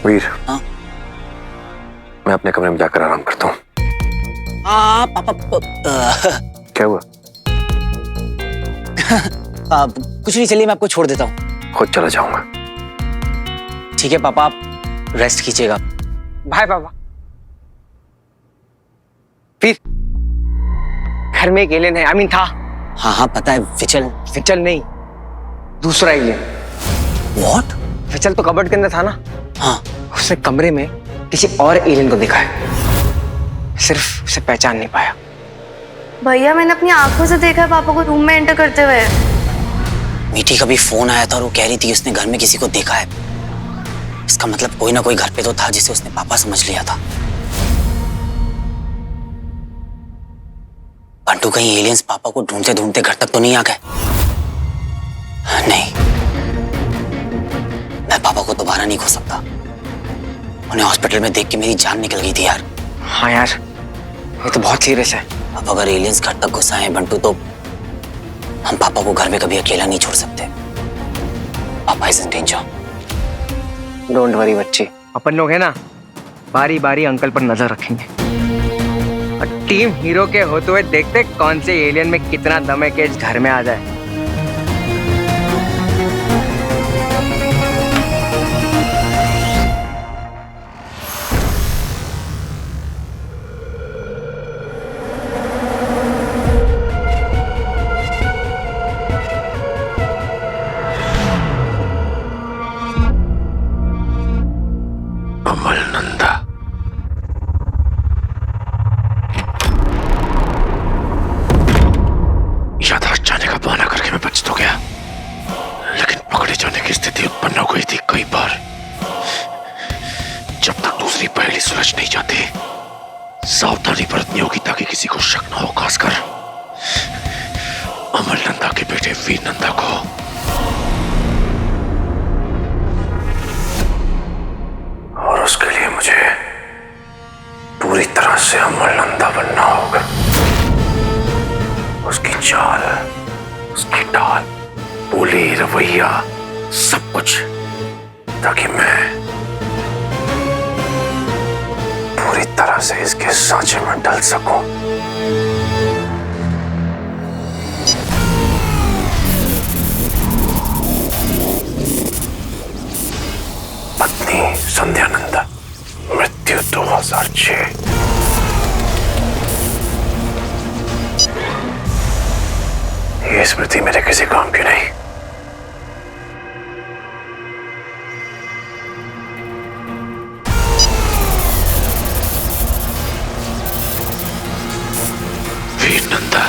वीर, हाँ मैं अपने कमरे में जाकर आराम करता हूँ। पापा क्या हुआ? कुछ नहीं, चलिए मैं आपको छोड़ देता हूँ। खुद चला जाऊंगा। ठीक है पापा, आप रेस्ट कीजिएगा। बाय पापा। फिर घर में एक एलियन है, था। हाँ हाँ पता है, विचल। विचल नहीं, दूसरा एलियन। व्हाट? विचल तो कबर्ड के अंदर था ना। हाँ उसने कमरे में किसी और एलियन को देखा है, सिर्फ उसे पहचान नहीं पाया। भैया मैंने अपनी आंखों से देखा है पापा को रूम में एंटर करते हुए। मीठी का भी फोन आया था और वो कह रही थी उसने घर में किसी को देखा है। इसका मतलब कोई ना कोई घर पे तो था जिसे उसने पापा समझ लिया था। बंटू कहीं एलियंस पापा को ढूंढते ढूंढते घर तक तो नहीं आ गए? नहीं, मैं पापा को दोबारा नहीं खो सकता। उन्हें हॉस्पिटल में देख के मेरी जान निकल गई थी यार। हाँ यार, ये तो बहुत सीरियस है। अब अगर एलियंस घर तक घुस आए बंटू, तो हम पापा को घर में कभी अकेला नहीं छोड़ सकते। पापा is in danger. Don't worry बच्ची, अपन लोग है ना, बारी बारी अंकल पर नजर रखेंगे और टीम हीरो के होते हुए देखते कौन से एलियन में कितना दम है कि इस घर में आ जाए। अमलनंदा, याददाश्त जाने का बहाना करके मैं बच तो गया, लेकिन पकड़े जाने की स्थिति उत्पन्न हो गई थी कई बार। जब तक दूसरी पहेली सुलझ नहीं जाती, सावधानी बरतनी होगी ताकि किसी को शक न हो, खासकर अमलनंदा के बेटे वीर नंदा को। और उसके लिए मुझे पूरी तरह से अमलनंदा बनना होगा। उसकी चाल, उसकी ढाल, बोली, रवैया, सब कुछ, ताकि मैं पूरी तरह से इसके सांचे में ढल सकूं। पत्नी संध्या नंदा, मृत्यु 2006। ये स्मृति मेरे किसी काम की नहीं। वीर नंदा,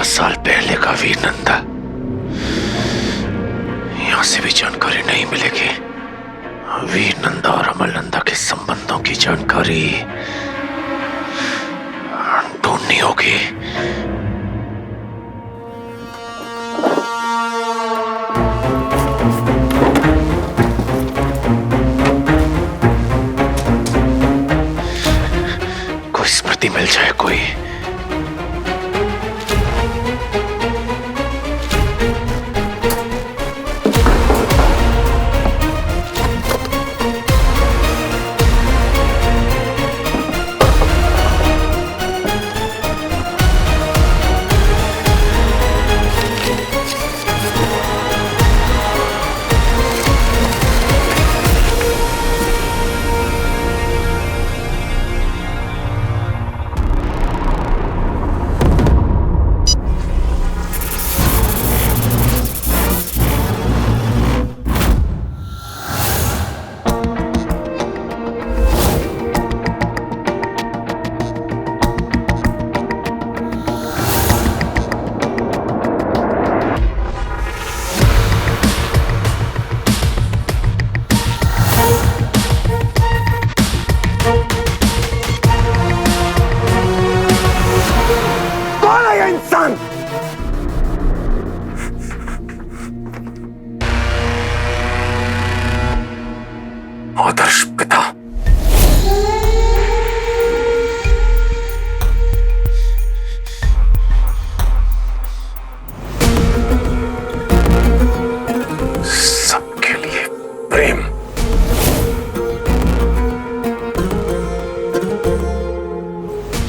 साल पहले का वीर नंदा। यहां से भी जानकारी नहीं मिलेगी। वीर नंदा और अमल नंदा के संबंधों की जानकारी ढूंढनी होगी। कोई स्मृति मिल जाए, कोई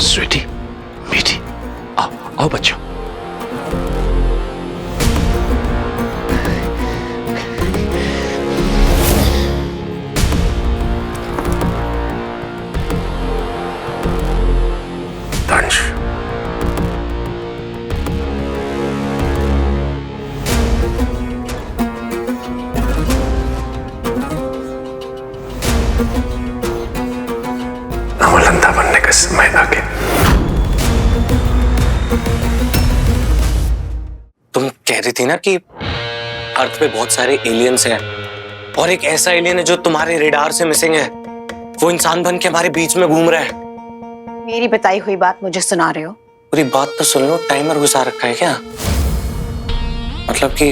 स्वीटी, मीठी, आओ आओ बच्चों। दंश, अमलंदा बनने का समय आ गया। तुम कह रही थी ना कि अर्थ पे बहुत सारे एलियंस हैं और एक ऐसा एलियन है जो तुम्हारे रेडार से मिसिंग है। वो इंसान बन के हमारे बीच में घूम रहा है। मेरी बताई हुई बात मुझे सुना रहे हो? पूरी बात तो सुन लो। टाइमर घुसा रखा है क्या? मतलब कि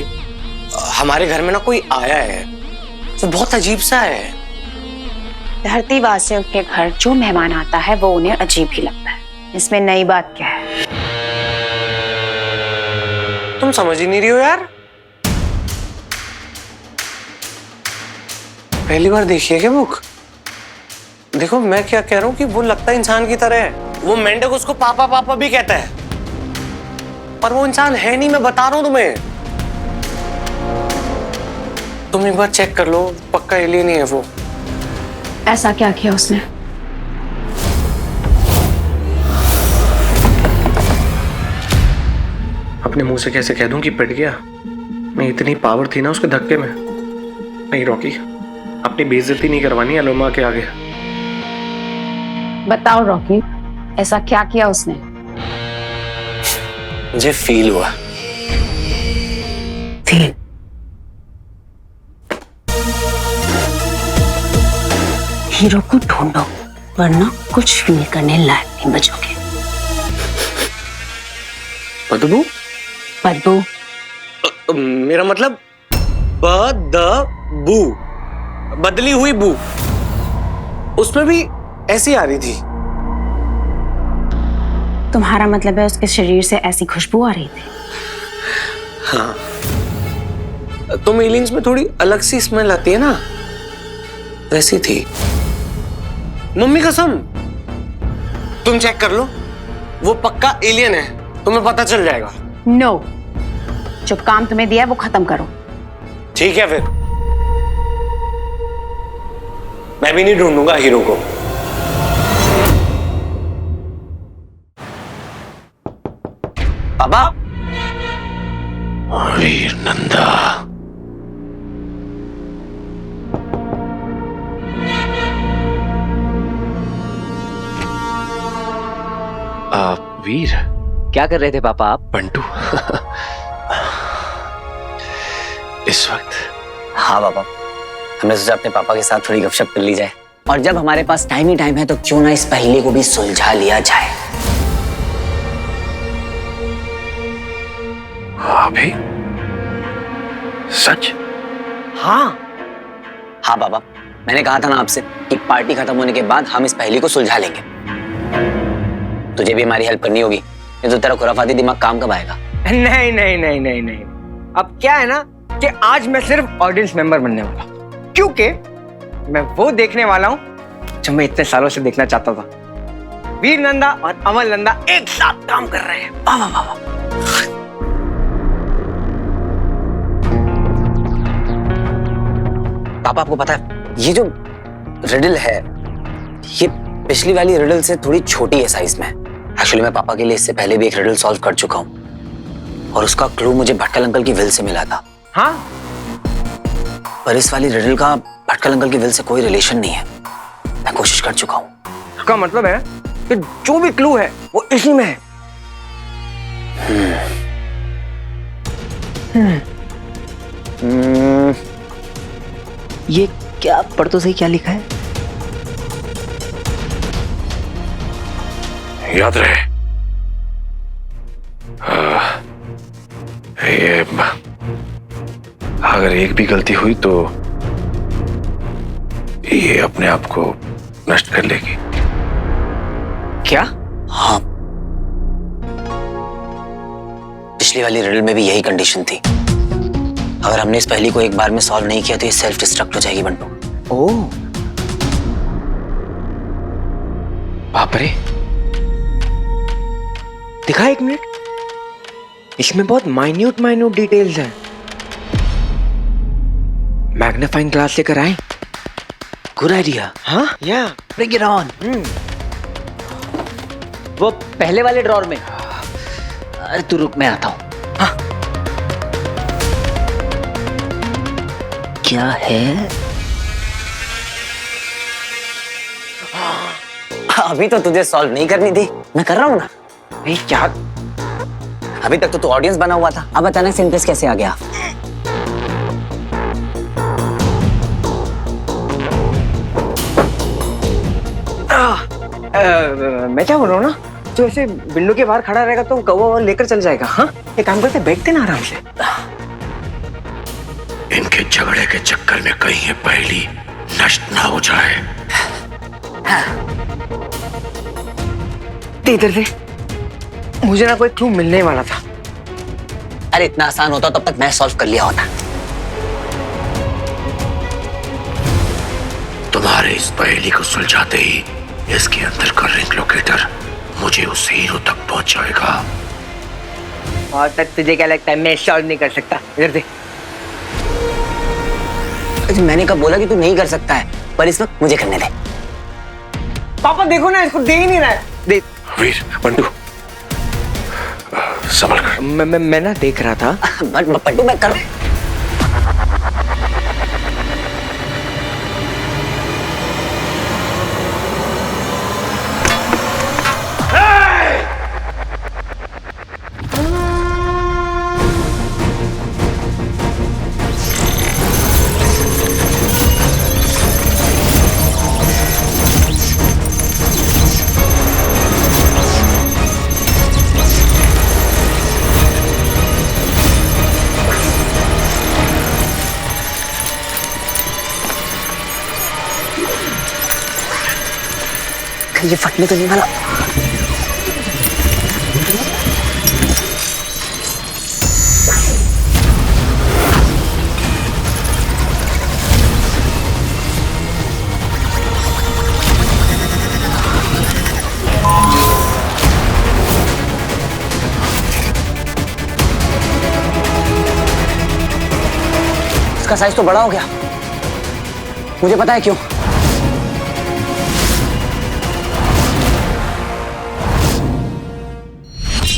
हमारे घर में ना कोई आया है, वो बहुत अजीब सा है। धरती वासियों के घर जो मेहमान आता है वो उन्हें अजीब ही लगता है। इसमें नई बात क्या है? तुम समझ ही नहीं रही हो यार। पहली बार देखिए क्या बुक? देखो मैं क्या कह रहा हूँ कि वो लगता है इंसान की तरह है। वो मेंढक उसको पापा पापा भी कहता है, पर वो इंसान है नहीं। मैं बता रहा हूं तुम्हें। तुम एक बार चेक कर लो, पक्का एलियन ही है वो। ऐसा क्या किया उसने? अपने मुंह से कैसे कह दूं कि पिट गया? मैं इतनी पावर थी ना उसके धक्के में। नहीं रॉकी, अपनी बेइज्जती नहीं करवानी अलोमा के आगे। बताओ रॉकी, ऐसा क्या किया उसने? मुझे फील हुआ। फील? हीरो को ढूंढो वरना कुछ फील करने लायक नहीं बचोगे। बदबू? बदबू? मेरा मतलब बदबू, बदली हुई बू। उसमें भी ऐसी आ रही थी। तुम्हारा मतलब है उसके शरीर से ऐसी खुशबू आ रही थी? हाँ, तुम एलियंस में थोड़ी अलग सी स्मेल आती है ना, वैसी थी। मम्मी कसम, तुम चेक कर लो, वो पक्का एलियन है। तुम्हें पता चल जाएगा। नो, जो काम तुम्हें दिया है वो खत्म करो। ठीक है फिर, मैं भी नहीं ढूंढूंगा हीरो को। पापा, वीर नंदा, वीर, क्या कर रहे थे पापा आप? बंटू इस वक्त? हाँ पापा, हमने सोचा अपने पापा के साथ थोड़ी गपशप कर ली जाए, और जब हमारे पास टाइम ही टाइम है तो क्यों ना इस पहेली को भी सुलझा लिया जाए। अभी सच? हाँ हाँ पापा, मैंने कहा था ना आपसे कि पार्टी खत्म होने के बाद हम इस पहेली को सुलझा लेंगे। तुझे भी हमारी हेल्प करनी होगी, नहीं तो तेरा खुराफाती दिमाग काम कब आएगा? नहीं नहीं नहीं नहीं नहीं, अब क्या है ना कि आज मैं सिर्फ ऑडियंस मेंबर बनने वाला हूं, क्योंकि मैं वो देखने वाला हूं जो मैं इतने सालों से देखना चाहता था। वीर नंदा और अमल नंदा एक साथ काम कर रहे हैं। वाह वाह वाह। पापा आपको पता है, ये जो रिडल है ये पिछली वाली रिडल से थोड़ी छोटी है साइज में। एक्चुअली मैं पापा के लिए इससे पहले भी एक रिडल सॉल्व कर चुका हूँ और उसका क्लू मुझे भटकल अंकल की विल से मिला था। हाँ, पर इस वाली रिडल का भटकल अंकल की विल से कोई रिलेशन नहीं है। मैं कोशिश कर चुका हूँ। इसका मतलब है कि जो भी क्लू है वो इसी में है। ये क्या, पढ़ तो सही, क्या लिखा है? याद रहे, ये अगर एक भी गलती हुई तो ये अपने आप को नष्ट कर लेगी। क्या? हाँ, पिछली वाली रिडल में भी यही कंडीशन थी। अगर हमने इस पहेली को एक बार में सॉल्व नहीं किया तो ये सेल्फ डिस्ट्रक्ट हो जाएगी बंटू। ओह, बाप रे, दिखा एक मिनट, इसमें बहुत माइन्यूट डिटेल्स हैं। मैग्नीफाइंग ग्लास लेकर आए। Good idea. हाँ या ब्रिंग इट ऑन। वो पहले वाले ड्रॉर में। अरे तू रुक, मैं आता हूँ। क्या है? अभी तो तुझे सॉल्व नहीं करनी थी, मैं कर रहा हूँ ना। नहीं क्या, अभी तक तो तू ऑडियंस बना हुआ था, अब अचानक सिंथेसिस कैसे आ गया? मैं क्या बोल रहा हूँ ना, जो ऐसे विंडो के बाहर खड़ा रहेगा तो कौवा लेकर चल जाएगा। हाँ एक काम करते, बैठते ना आराम से। इनके झगड़े के चक्कर में कहीं ये पहेली नष्ट ना हो जाए। इधर से मुझे ना कोई क्लू मिलने वाला था। अरे इतना आसान होता तब तक मैं सॉल्व कर लिया होता। तुम्हारे इस पहेली को सुलझाते ही इसके अंदर का रिंग लोकेटर मुझे उस हीरो तक पहुंचाएगा। और तक तुझे क्या लगता है मैं सॉल्व नहीं कर सकता? इधर से। मैंने कब बोला कि तू नहीं कर सकता है, पर इस वक्त मुझे करने दे। पापा देखो ना, इसको दे ही नहीं रहा है। दे। वीर, बंटू, संभल कर। मैं ना देख रहा था। पट्टू मैं कर। ये फटने तो नहीं वाला। इसका साइज तो बड़ा हो गया, मुझे पता है क्यों।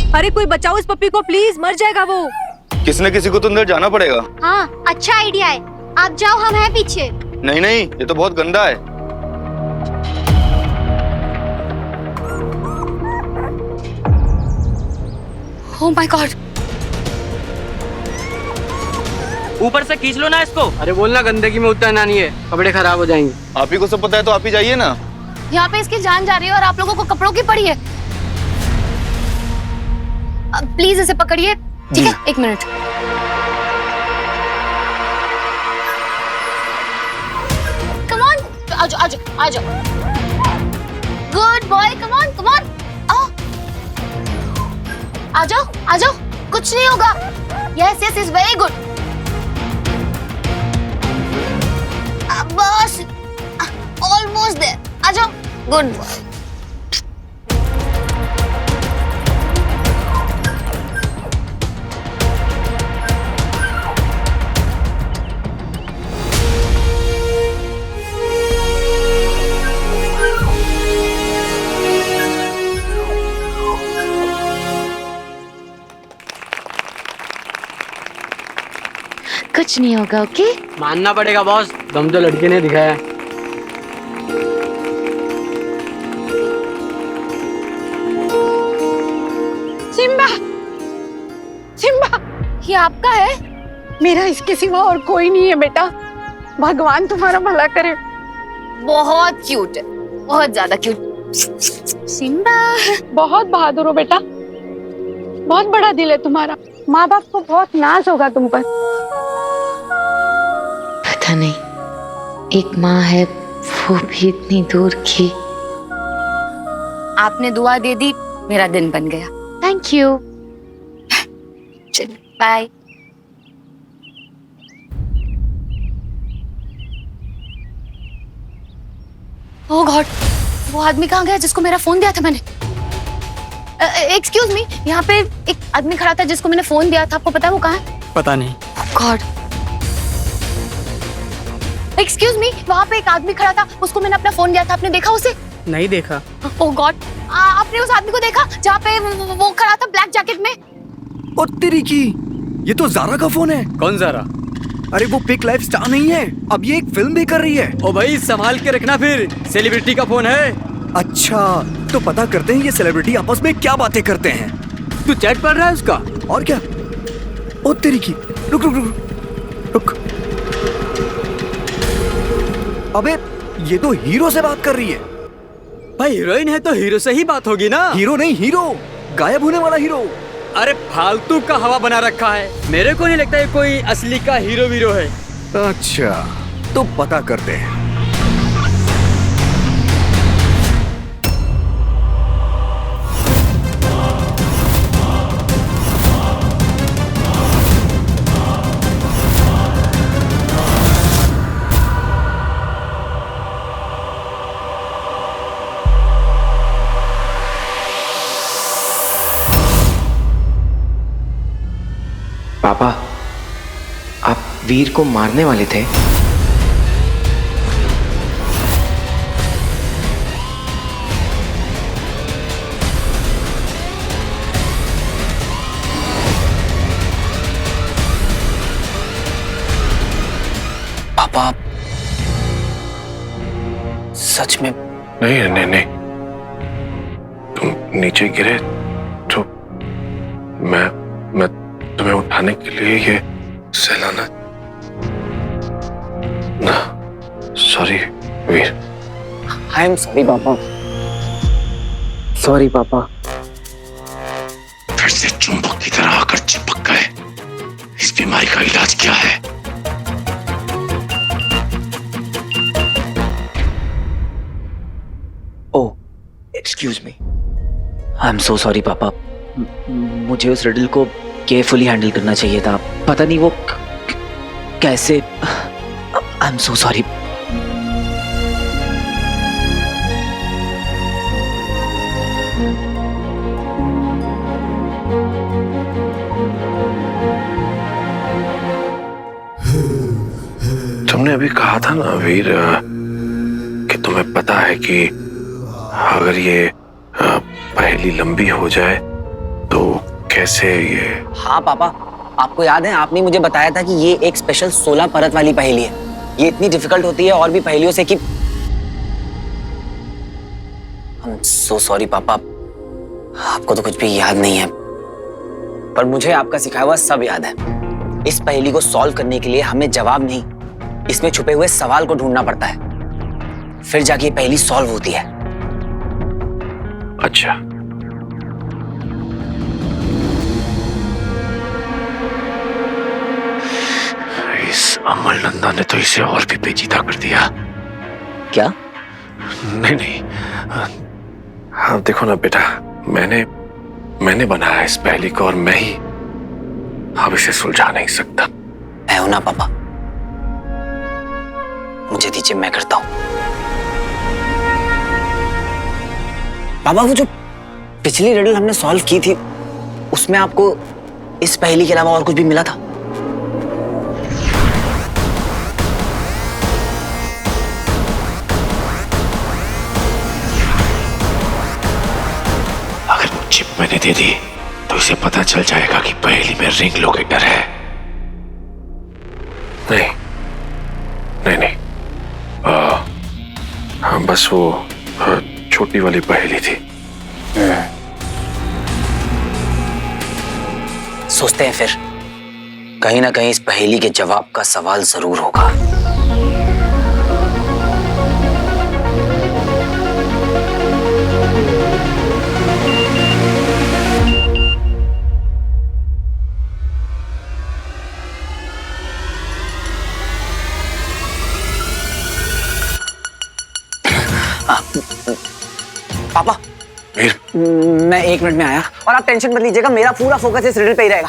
अरे कोई बचाओ इस पप्पी को प्लीज, मर जाएगा वो। किसी न किसी को तो अंदर जाना पड़ेगा। हाँ अच्छा आइडिया है, आप जाओ, हम हैं पीछे। नहीं नहीं, ये तो बहुत गंदा है। Oh my God. ऊपर से खींच लो ना इसको। अरे बोलना गंदगी में उतना नहीं है, कपड़े खराब हो जाएंगे। आप ही को सब पता है तो आप ही जाइए ना। यहाँ पे इसकी जान जा रही है और आप लोगों को कपड़ों की पड़ी है। प्लीज इसे पकड़िए, ठीक है? एक मिनट। कम ऑन, आ जाओ आ जाओ आ जाओ। Good boy, come on come on, आओ आ जाओ आ जाओ, कुछ नहीं होगा। Yes yes is very good. बस ऑलमोस्ट देयर, आ जाओ। Good boy. कुछ नहीं होगा, ओके? मानना पड़ेगा बॉस, दम तो लड़के ने दिखाया। सिम्बा, सिम्बा, ये आपका है? मेरा इसके सिवा और कोई नहीं है बेटा। भगवान तुम्हारा भला करे। बहुत क्यूट है, बहुत ज्यादा क्यूट। सिम्बा बहुत बहादुर हो बेटा, बहुत बड़ा दिल है तुम्हारा। माँ बाप को बहुत नाज होगा तुम पर। पता नहीं एक माँ है वो भी इतनी दूर की। आपने दुआ दे दी, मेरा दिन बन गया। Thank you. चलो बाय। ओह गॉड, वो आदमी कहाँ गया जिसको मेरा फोन दिया था मैंने? एक्सक्यूज मी, यहाँ पे एक आदमी खड़ा था जिसको मैंने फोन दिया था, आपको पता है वो कहाँ है? पता नहीं। गॉड। एक्सक्यूज मी, वहाँ पे एक आदमी खड़ा था, उसको मैंने अपना फोन दिया था, आपने देखा उसे? नहीं देखा। ओह गॉड, आपने उस आदमी को देखा जहाँ पे वो खड़ा था ब्लैक जैकेट में? ओ तेरी की, ये तो जारा का फोन है। कौन ज़ारा? अरे वो पिक लाइफ स्टार नहीं है, अब ये एक फिल्म भी कर रही है। ओ भाई संभाल के रखना, फिर सेलिब्रिटी का फोन है। अच्छा, तो पता करते हैं ये सेलिब्रिटी आपस में क्या बातें करते हैं। तू चैट पढ़ रहा है उसका? और क्या। ओ तेरी की, रुक रुक रुक रुक। अबे ये तो हीरो से बात कर रही है। भाई हीरोइन है तो हीरो से ही बात होगी ना। हीरो नहीं, हीरो गायब होने वाला हीरो। अरे फालतू का हवा बना रखा है, मेरे को नहीं लगता है कोई असली का हीरो वीरो है। अच्छा, तो पता करते हैं। पापा, आप वीर को मारने वाले थे? पापा, सच में? नहीं नहीं नहीं, तुम नीचे गिरे तो मैं तुम्हें उठाने के लिए ये सहलाना। ना, sorry Veer. I am sorry पापा, सॉरी पापा। फिर से चुंबक की तरह आकर चिपक गए। इस बीमारी का इलाज क्या है? Oh, excuse me, I am so sorry papa. मुझे उस रिडल को केयरफुली हैंडल करना चाहिए था। पता नहीं वो कैसे। आई एम सो सॉरी। तुमने अभी कहा था ना वीर कि तुम्हें पता है कि अगर ये पहेली लंबी हो जाए तो कैसे ये। हाँ पापा, आपको याद है आपने मुझे बताया था कि ये एक स्पेशल 16 परत वाली पहेली है। ये इतनी डिफिकल्ट होती है और भी पहेलियों से कि। आई एम सो सॉरी पापा, आपको तो कुछ भी याद नहीं है, पर मुझे आपका सिखाया हुआ सब याद है। इस पहेली को सॉल्व करने के लिए हमें जवाब नहीं, इसमें छुपे हुए सवाल को ढूंढना पड़ता है, फिर जाके ये पहेली सॉल्व होती है। अच्छा, इस अमल नंदा ने तो इसे और भी पेचीदा कर दिया। क्या? नहीं नहीं, हाँ देखो ना बेटा, मैंने बनाया इस पहेली को और मैं ही अब इसे सुलझा नहीं सकता। मैं हूं ना पापा, मुझे दीजिए, मैं करता हूं। पापा, वो जो पिछली रिडल हमने सॉल्व की थी उसमें आपको इस पहेली के अलावा और कुछ भी मिला था? अगर वो चिप मैंने दे दी तो इसे पता चल जाएगा कि पहेली में रिंग लोकेटर है। नहीं नहीं नहीं, हाँ बस वो छोटी वाली पहेली थी। सोचते हैं फिर, कहीं ना कहीं इस पहेली के जवाब का सवाल जरूर होगा। पापा, मैं 1 मिनट में आया और आप टेंशन मत लीजिएगा, मेरा पूरा फोकस इस रिडल पे ही रहेगा।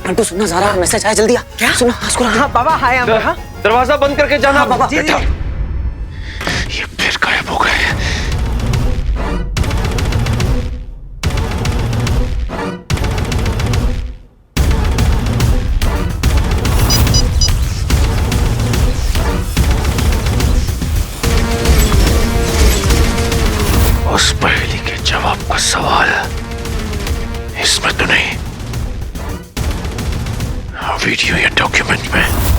अंटू सुनना, ज़ारा मैसेज आया, जल्दी आ। क्या सुना? हाँ पापा, हाय हम। दरवाजा बंद करके जाना। हाँ, पापा। बेटा, ये फिर गायब हो गए। वीडियो या डॉक्यूमेंट में